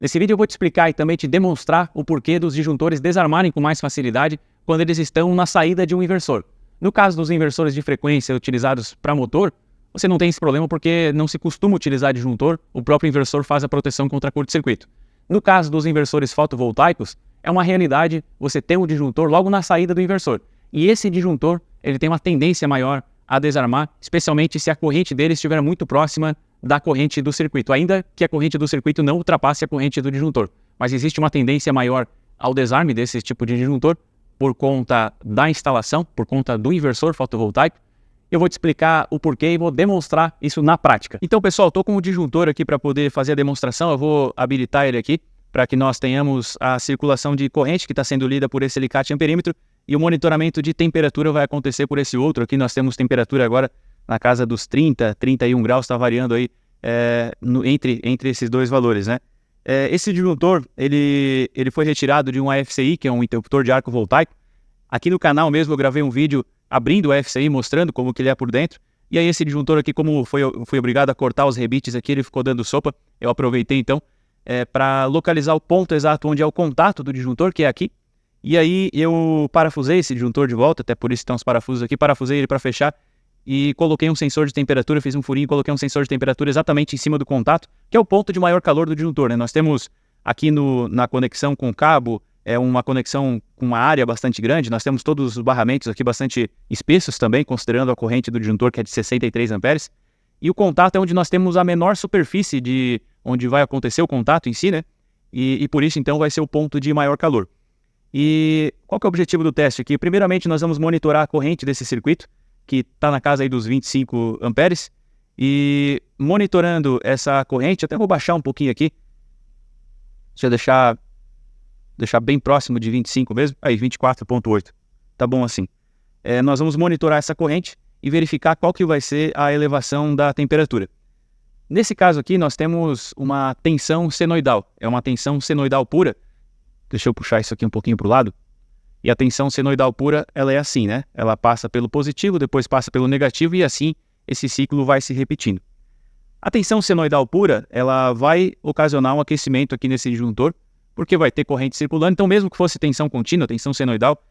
Nesse vídeo eu vou te explicar e também te demonstrar o porquê dos disjuntores desarmarem com mais facilidade quando eles estão na saída de um inversor. No caso dos inversores de frequência utilizados para motor, você não tem esse problema porque não se costuma utilizar disjuntor, o próprio inversor faz a proteção contra curto-circuito. No caso dos inversores fotovoltaicos, é uma realidade você ter um disjuntor logo na saída do inversor. E esse disjuntor ele tem uma tendência maior a desarmar, especialmente se a corrente dele estiver muito próxima da corrente do circuito, ainda que a corrente do circuito não ultrapasse a corrente do disjuntor. Mas existe uma tendência maior ao desarme desse tipo de disjuntor por conta da instalação, por conta do inversor fotovoltaico. Eu vou te explicar o porquê e vou demonstrar isso na prática. Então, pessoal, estou com o disjuntor aqui para poder fazer a demonstração. Eu vou habilitar ele aqui para que nós tenhamos a circulação de corrente que está sendo lida por esse alicate amperímetro e o monitoramento de temperatura vai acontecer por esse outro. Aqui nós temos temperatura agora na casa dos 30, 31 graus, está variando aí entre esses dois valores, né? Esse disjuntor, ele foi retirado de um AFCI, que é um interruptor de arco voltaico. Aqui no canal mesmo eu gravei um vídeo abrindo o AFCI, mostrando como que ele é por dentro. E aí esse disjuntor aqui, como fui obrigado a cortar os rebites aqui, ele ficou dando sopa. Eu aproveitei então para localizar o ponto exato onde é o contato do disjuntor, que é aqui. E aí eu parafusei esse disjuntor de volta, até por isso estão os parafusos aqui, parafusei ele para fechar e coloquei um sensor de temperatura, fiz um furinho e coloquei um sensor de temperatura exatamente em cima do contato, que é o ponto de maior calor do disjuntor, né? Nós temos aqui na conexão com o cabo, uma conexão com uma área bastante grande, nós temos todos os barramentos aqui bastante espessos também, considerando a corrente do disjuntor, que é de 63 amperes, e o contato é onde nós temos a menor superfície de onde vai acontecer o contato em si, né? E por isso, então, vai ser o ponto de maior calor. E qual que é o objetivo do teste aqui? Primeiramente, nós vamos monitorar a corrente desse circuito, que está na casa aí dos 25 amperes, e monitorando essa corrente, até vou baixar um pouquinho aqui, deixa eu deixar bem próximo de 25 mesmo, aí 24.8, tá bom assim. Nós vamos monitorar essa corrente e verificar qual que vai ser a elevação da temperatura. Nesse caso aqui nós temos uma tensão senoidal, é uma tensão senoidal pura, deixa eu puxar isso aqui um pouquinho para o lado. E a tensão senoidal pura, ela é assim, né? Ela passa pelo positivo, depois passa pelo negativo e assim esse ciclo vai se repetindo. A tensão senoidal pura, ela vai ocasionar um aquecimento aqui nesse disjuntor, porque vai ter corrente circulando. Então, mesmo que fosse tensão contínua, tensão senoidal,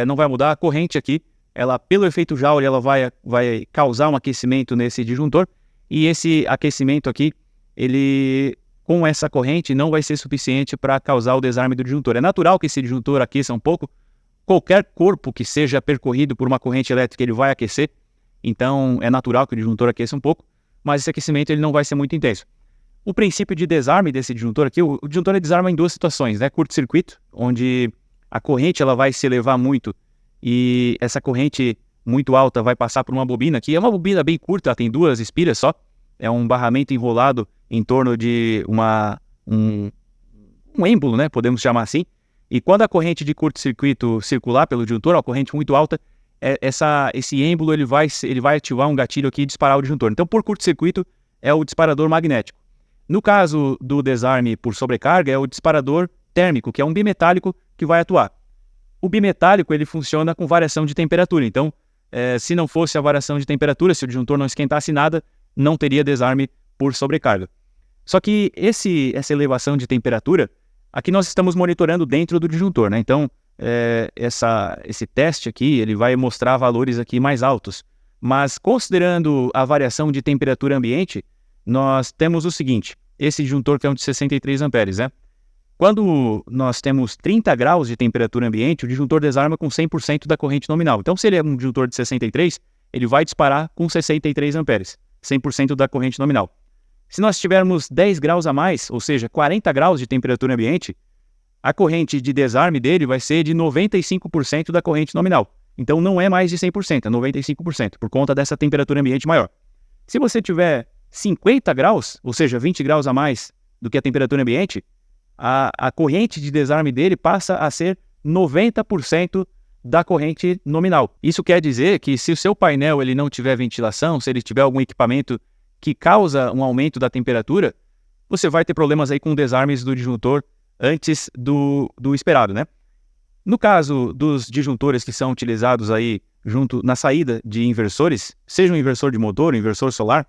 não vai mudar. A corrente aqui, ela, pelo efeito Joule, ela vai causar um aquecimento nesse disjuntor. E esse aquecimento aqui, ele, com essa corrente, não vai ser suficiente para causar o desarme do disjuntor. É natural que esse disjuntor aqueça um pouco. Qualquer corpo que seja percorrido por uma corrente elétrica, ele vai aquecer. Então, é natural que o disjuntor aqueça um pouco, mas esse aquecimento ele não vai ser muito intenso. O princípio de desarme desse disjuntor aqui, o disjuntor ele desarma em duas situações, né? Curto-circuito, onde a corrente ela vai se elevar muito e essa corrente muito alta vai passar por uma bobina aqui. É uma bobina bem curta, ela tem 2 espiras só. É um barramento enrolado em torno de um êmbolo, né? Podemos chamar assim. E quando a corrente de curto-circuito circular pelo disjuntor, uma corrente muito alta, esse êmbolo ele vai ativar um gatilho aqui e disparar o disjuntor. Então, por curto-circuito, é o disparador magnético. No caso do desarme por sobrecarga, é o disparador térmico, que é um bimetálico que vai atuar. O bimetálico ele funciona com variação de temperatura. Então, se não fosse a variação de temperatura, se o disjuntor não esquentasse nada, não teria desarme por sobrecarga. Só que essa elevação de temperatura, aqui nós estamos monitorando dentro do disjuntor, né? Então, esse teste aqui, ele vai mostrar valores aqui mais altos. Mas, considerando a variação de temperatura ambiente, nós temos o seguinte, esse disjuntor que é um de 63 amperes, né? Quando nós temos 30 graus de temperatura ambiente, o disjuntor desarma com 100% da corrente nominal. Então, se ele é um disjuntor de 63, ele vai disparar com 63 amperes, 100% da corrente nominal. Se nós tivermos 10 graus a mais, ou seja, 40 graus de temperatura ambiente, a corrente de desarme dele vai ser de 95% da corrente nominal. Então não é mais de 100%, é 95%, por conta dessa temperatura ambiente maior. Se você tiver 50 graus, ou seja, 20 graus a mais do que a temperatura ambiente, a corrente de desarme dele passa a ser 90% da corrente nominal. Isso quer dizer que se o seu painel ele não tiver ventilação, se ele tiver algum equipamento que causa um aumento da temperatura, você vai ter problemas aí com desarmes do disjuntor antes do esperado, né? No caso dos disjuntores que são utilizados aí na saída de inversores, seja um inversor de motor, um inversor solar,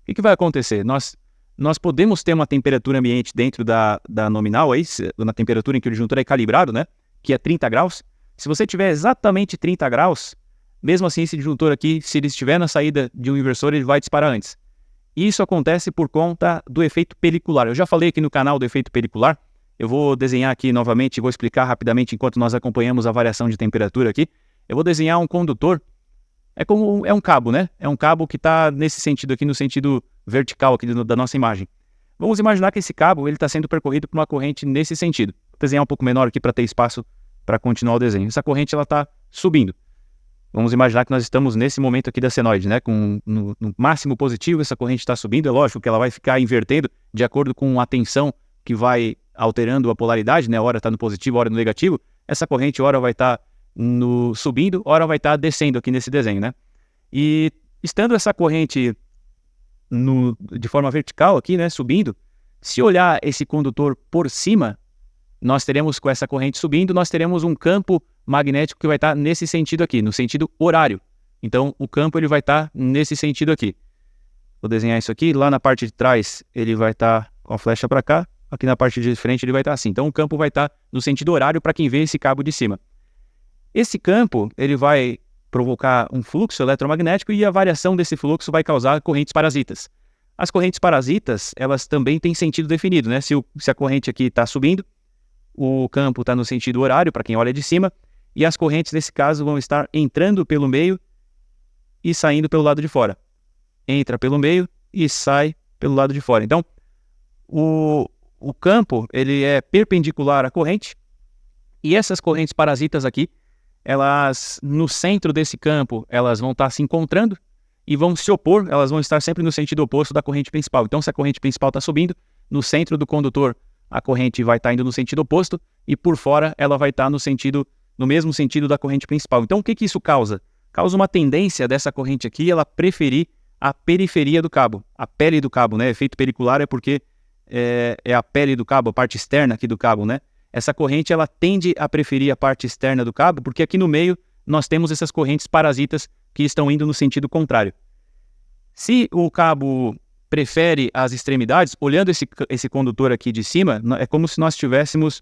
o que vai acontecer? Nós nós podemos ter uma temperatura ambiente dentro da nominal, aí, na temperatura em que o disjuntor é calibrado, né, que é 30 graus. Se você tiver exatamente 30 graus, mesmo assim esse disjuntor aqui, se ele estiver na saída de um inversor, ele vai disparar antes. Isso acontece por conta do efeito pelicular. Eu já falei aqui no canal do efeito pelicular. Eu vou desenhar aqui novamente e vou explicar rapidamente enquanto nós acompanhamos a variação de temperatura aqui. Eu vou desenhar um condutor. É um cabo, né? É um cabo que está nesse sentido aqui, no sentido vertical aqui da nossa imagem. Vamos imaginar que esse cabo está sendo percorrido por uma corrente nesse sentido. Vou desenhar um pouco menor aqui para ter espaço para continuar o desenho. Essa corrente está subindo. Vamos imaginar que nós estamos nesse momento aqui da senoide, né? No máximo positivo, essa corrente está subindo. É lógico que ela vai ficar invertendo de acordo com a tensão que vai alterando a polaridade, né? Hora está no positivo, hora no negativo. Essa corrente, hora vai estar subindo, hora vai estar descendo aqui nesse desenho, né? E estando essa corrente de forma vertical aqui, né? Subindo, se olhar esse condutor por cima, nós teremos com essa corrente subindo, nós teremos um campo magnético que vai estar nesse sentido aqui, no sentido horário. Então, o campo ele vai estar nesse sentido aqui. Vou desenhar isso aqui. Lá na parte de trás, ele vai estar com a flecha para cá. Aqui na parte de frente, ele vai estar assim. Então, o campo vai estar no sentido horário para quem vê esse cabo de cima. Esse campo, ele vai provocar um fluxo eletromagnético e a variação desse fluxo vai causar correntes parasitas. As correntes parasitas, elas também têm sentido definido, né? Se a corrente aqui está subindo, o campo está no sentido horário, para quem olha de cima, e as correntes, nesse caso, vão estar entrando pelo meio e saindo pelo lado de fora. Entra pelo meio e sai pelo lado de fora. Então, o campo ele é perpendicular à corrente, e essas correntes parasitas aqui, elas, no centro desse campo, elas vão estar se encontrando e vão se opor, elas vão estar sempre no sentido oposto da corrente principal. Então, se a corrente principal está subindo, no centro do condutor, a corrente vai estar indo no sentido oposto e por fora ela vai estar no mesmo sentido da corrente principal. Então, o que isso causa? Causa uma tendência dessa corrente aqui, ela preferir a periferia do cabo, a pele do cabo, né? Efeito pelicular é porque é a pele do cabo, a parte externa aqui do cabo, né? Essa corrente, ela tende a preferir a parte externa do cabo, porque aqui no meio nós temos essas correntes parasitas que estão indo no sentido contrário. Se o cabo prefere as extremidades, olhando esse condutor aqui de cima, é como se nós tivéssemos,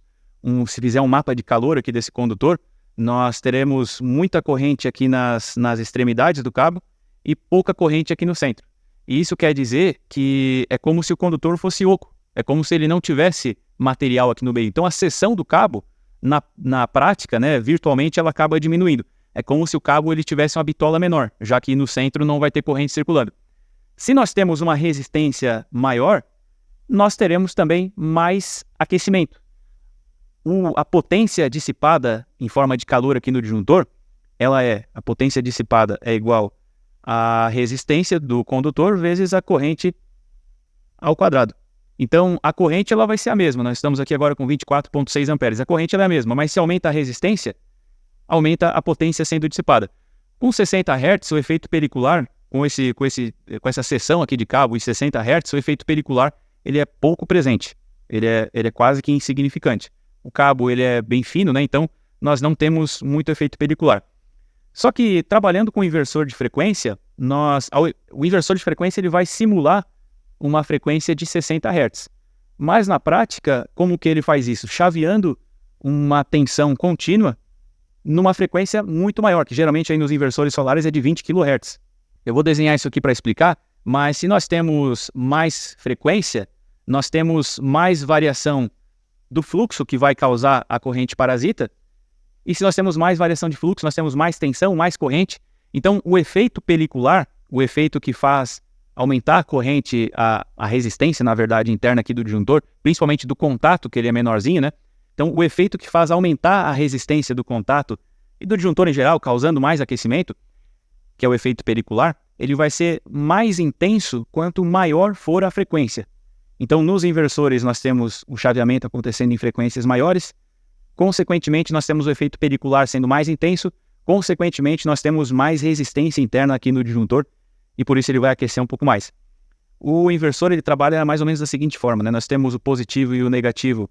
se fizer um mapa de calor aqui desse condutor, nós teremos muita corrente aqui nas extremidades do cabo e pouca corrente aqui no centro. E isso quer dizer que é como se o condutor fosse oco, é como se ele não tivesse material aqui no meio. Então a seção do cabo, na prática, né, virtualmente, ela acaba diminuindo. É como se o cabo ele tivesse uma bitola menor, já que no centro não vai ter corrente circulando. Se nós temos uma resistência maior, nós teremos também mais aquecimento. A potência dissipada em forma de calor aqui no disjuntor, a potência dissipada é igual à resistência do condutor vezes a corrente ao quadrado. Então, a corrente ela vai ser a mesma. Nós estamos aqui agora com 24,6 amperes. A corrente ela é a mesma, mas se aumenta a resistência, aumenta a potência sendo dissipada. Com 60 Hz, o efeito pelicular, com essa seção aqui de cabo em 60 Hz, o efeito pelicular ele é pouco presente. Ele é quase que insignificante. O cabo ele é bem fino, né? Então nós não temos muito efeito pelicular. Só que trabalhando com inversor de frequência, o inversor de frequência ele vai simular uma frequência de 60 Hz. Mas na prática, como que ele faz isso? Chaveando uma tensão contínua numa frequência muito maior, que geralmente aí nos inversores solares é de 20 kHz. Eu vou desenhar isso aqui para explicar, mas se nós temos mais frequência, nós temos mais variação do fluxo que vai causar a corrente parasita, e se nós temos mais variação de fluxo, nós temos mais tensão, mais corrente. Então, o efeito pelicular, o efeito que faz aumentar a corrente, a resistência, na verdade, interna aqui do disjuntor, principalmente do contato, que ele é menorzinho, né? Então, o efeito que faz aumentar a resistência do contato e do disjuntor em geral, causando mais aquecimento, que é o efeito pelicular, ele vai ser mais intenso quanto maior for a frequência. Então, nos inversores, nós temos o chaveamento acontecendo em frequências maiores, consequentemente, nós temos o efeito pelicular sendo mais intenso, consequentemente, nós temos mais resistência interna aqui no disjuntor, e por isso ele vai aquecer um pouco mais. O inversor ele trabalha mais ou menos da seguinte forma, né? Nós temos o positivo e o negativo,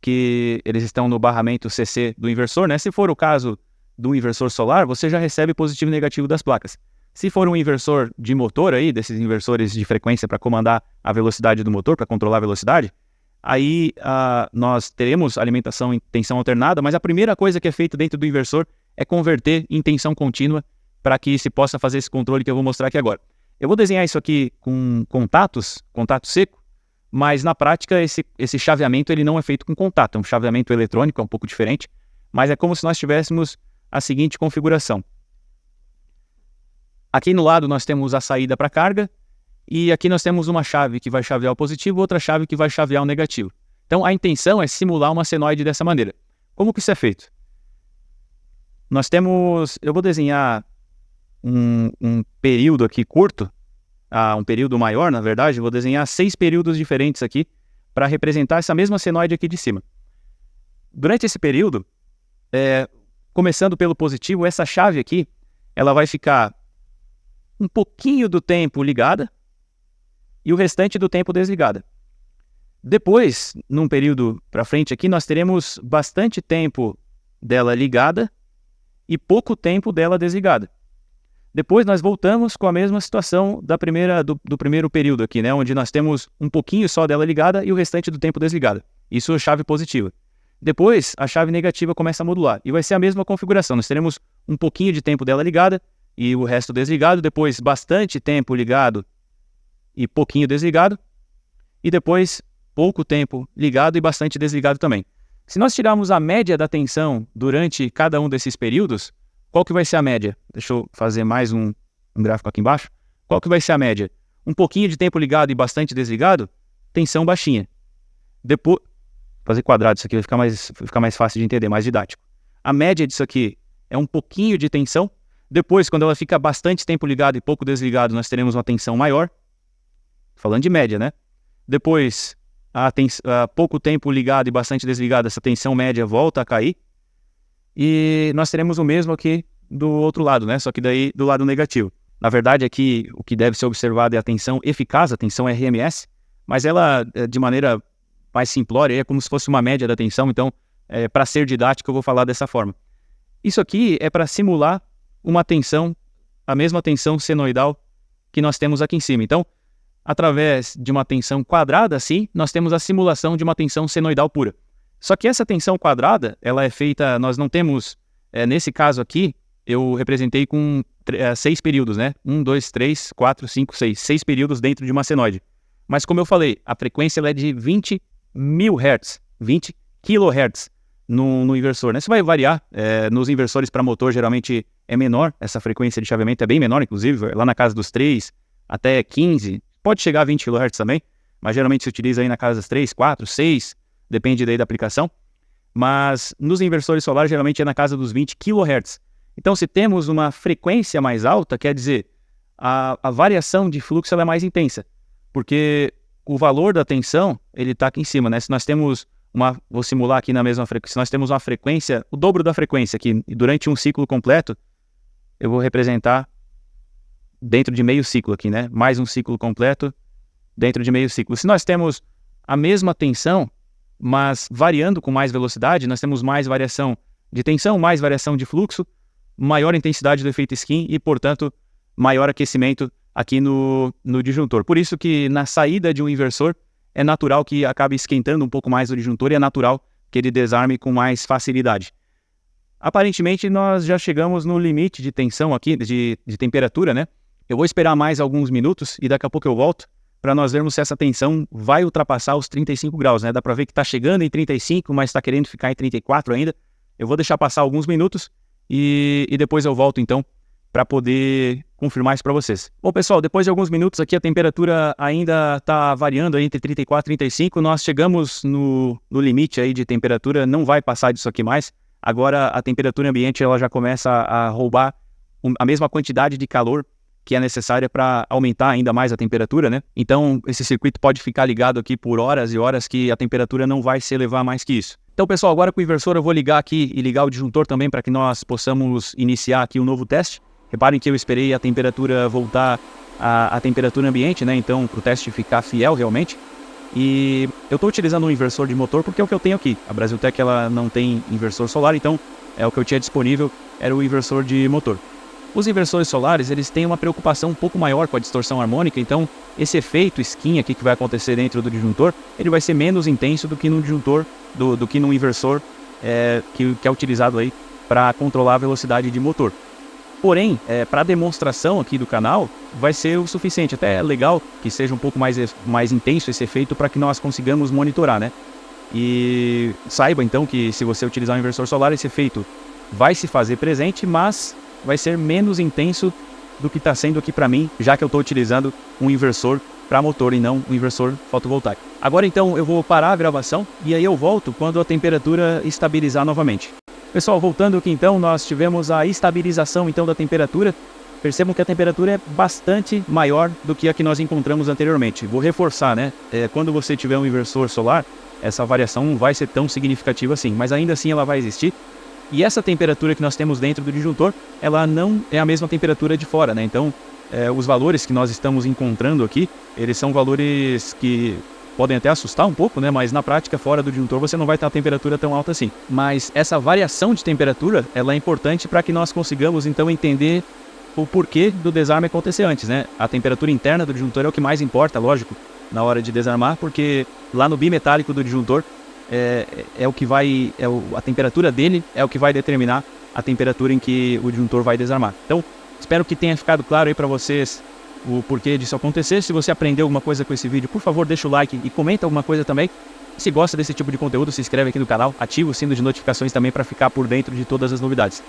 que eles estão no barramento CC do inversor, né? Se for o caso do inversor solar, você já recebe positivo e negativo das placas. Se for um inversor de motor aí, desses inversores de frequência para comandar a velocidade do motor, para controlar a velocidade, aí nós teremos alimentação em tensão alternada, mas a primeira coisa que é feita dentro do inversor é converter em tensão contínua para que se possa fazer esse controle que eu vou mostrar aqui agora. Eu vou desenhar isso aqui com contato seco, mas na prática esse chaveamento ele não é feito com contato, é um chaveamento eletrônico, é um pouco diferente, mas é como se nós tivéssemos a seguinte configuração. Aqui no lado nós temos a saída para carga, e aqui nós temos uma chave que vai chavear o positivo, outra chave que vai chavear o negativo. Então a intenção é simular uma senoide dessa maneira. Como que isso é feito? Eu vou desenhar um período aqui curto, um período maior na verdade, eu vou desenhar 6 períodos diferentes aqui para representar essa mesma senoide aqui de cima. Durante esse período, começando pelo positivo, essa chave aqui, ela vai ficar um pouquinho do tempo ligada e o restante do tempo desligada. Depois, num período para frente aqui, nós teremos bastante tempo dela ligada e pouco tempo dela desligada. Depois nós voltamos com a mesma situação do primeiro período aqui, né, onde nós temos um pouquinho só dela ligada e o restante do tempo desligada. Isso é a chave positiva. Depois, a chave negativa começa a modular e vai ser a mesma configuração. Nós teremos um pouquinho de tempo dela ligada e o resto desligado, depois bastante tempo ligado e pouquinho desligado, e depois pouco tempo ligado e bastante desligado também. Se nós tirarmos a média da tensão durante cada um desses períodos, qual que vai ser a média? Deixa eu fazer mais um gráfico aqui embaixo. Qual que vai ser a média? Um pouquinho de tempo ligado e bastante desligado, tensão baixinha. Depois, fazer quadrado isso aqui vai ficar mais fácil de entender, mais didático. A média disso aqui é um pouquinho de tensão. Depois, quando ela fica bastante tempo ligado e pouco desligado, nós teremos uma tensão maior. Falando de média, né? Depois, pouco tempo ligado e bastante desligado, essa tensão média volta a cair. E nós teremos o mesmo aqui do outro lado, né? Só que daí do lado negativo. Na verdade, aqui o que deve ser observado é a tensão eficaz, a tensão RMS, mas ela, de maneira mais simplória, é como se fosse uma média da tensão. Então, para ser didático, eu vou falar dessa forma. Isso aqui é para simular uma tensão, a mesma tensão senoidal que nós temos aqui em cima. Então, através de uma tensão quadrada, assim, nós temos a simulação de uma tensão senoidal pura. Só que essa tensão quadrada, ela é feita, nós não temos, nesse caso aqui, eu representei com 6 períodos, né? 1, 2, 3, 4, 5, 6. 6 períodos dentro de uma senoide. Mas como eu falei, a frequência ela é de 20 mil Hz, 20 kHz no inversor, né? Isso vai variar, nos inversores para motor geralmente é menor, essa frequência de chaveamento é bem menor, inclusive, lá na casa dos 3 até 15, pode chegar a 20 kHz também, mas geralmente se utiliza aí na casa das 3, 4, 6, depende daí da aplicação. Mas nos inversores solares geralmente é na casa dos 20 kHz. Então se temos uma frequência mais alta, quer dizer, a variação de fluxo ela é mais intensa, porque o valor da tensão ele está aqui em cima, né? Se nós temos vou simular aqui na mesma frequência, se nós temos uma frequência, o dobro da frequência aqui, e durante um ciclo completo, eu vou representar dentro de meio ciclo aqui, né? Mais um ciclo completo dentro de meio ciclo. Se nós temos a mesma tensão, mas variando com mais velocidade, nós temos mais variação de tensão, mais variação de fluxo, maior intensidade do efeito skin e, portanto, maior aquecimento aqui no disjuntor. Por isso que na saída de um inversor é natural que acabe esquentando um pouco mais o disjuntor e é natural que ele desarme com mais facilidade. Aparentemente, nós já chegamos no limite de tensão aqui, de temperatura, né? Eu vou esperar mais alguns minutos e daqui a pouco eu volto para nós vermos se essa tensão vai ultrapassar os 35 graus, né? Dá para ver que está chegando em 35, mas está querendo ficar em 34 ainda. Eu vou deixar passar alguns minutos e depois eu volto, então, para poder confirmar isso para vocês. Bom, pessoal, depois de alguns minutos aqui, a temperatura ainda está variando aí entre 34 e 35. Nós chegamos no limite aí de temperatura, não vai passar disso aqui mais. Agora, a temperatura ambiente ela já começa a roubar a mesma quantidade de calor que é necessária para aumentar ainda mais a temperatura, né? Então, esse circuito pode ficar ligado aqui por horas e horas que a temperatura não vai se elevar mais que isso. Então, pessoal, agora com o inversor eu vou ligar aqui e ligar o disjuntor também para que nós possamos iniciar aqui um novo teste. Reparem que eu esperei a temperatura voltar à temperatura ambiente, né? Então, para o teste ficar fiel realmente. E eu estou utilizando um inversor de motor porque é o que eu tenho aqui. A Brasiltec ela não tem inversor solar, então é o que eu tinha disponível, era o inversor de motor. Os inversores solares, eles têm uma preocupação um pouco maior com a distorção harmônica, então esse efeito skin aqui que vai acontecer dentro do disjuntor, ele vai ser menos intenso do que no disjuntor, do que no inversor que é utilizado aí para controlar a velocidade de motor. Porém, para demonstração aqui do canal, vai ser o suficiente. Até é legal que seja um pouco mais intenso esse efeito para que nós consigamos monitorar, né? E saiba então que se você utilizar um inversor solar, esse efeito vai se fazer presente, mas vai ser menos intenso do que está sendo aqui para mim, já que eu estou utilizando um inversor para motor e não um inversor fotovoltaico. Agora então eu vou parar a gravação e aí eu volto quando a temperatura estabilizar novamente. Pessoal, voltando aqui então, nós tivemos a estabilização então da temperatura. Percebam que a temperatura é bastante maior do que a que nós encontramos anteriormente. Vou reforçar, né? Quando você tiver um inversor solar, essa variação não vai ser tão significativa assim, mas ainda assim ela vai existir. E essa temperatura que nós temos dentro do disjuntor, ela não é a mesma temperatura de fora, né? Então, os valores que nós estamos encontrando aqui, eles são valores que podem até assustar um pouco, né? Mas na prática, fora do disjuntor, você não vai ter uma temperatura tão alta assim. Mas essa variação de temperatura, ela é importante para que nós consigamos, então, entender o porquê do desarme acontecer antes, né? A temperatura interna do disjuntor é o que mais importa, lógico, na hora de desarmar, porque lá no bimetálico do disjuntor, o que vai, a temperatura dele é o que vai determinar a temperatura em que o disjuntor vai desarmar. Então, espero que tenha ficado claro aí para vocês o porquê disso acontecer. Se você aprendeu alguma coisa com esse vídeo, por favor, deixa o like e comenta alguma coisa também. Se gosta desse tipo de conteúdo, se inscreve aqui no canal, ativa o sino de notificações também para ficar por dentro de todas as novidades.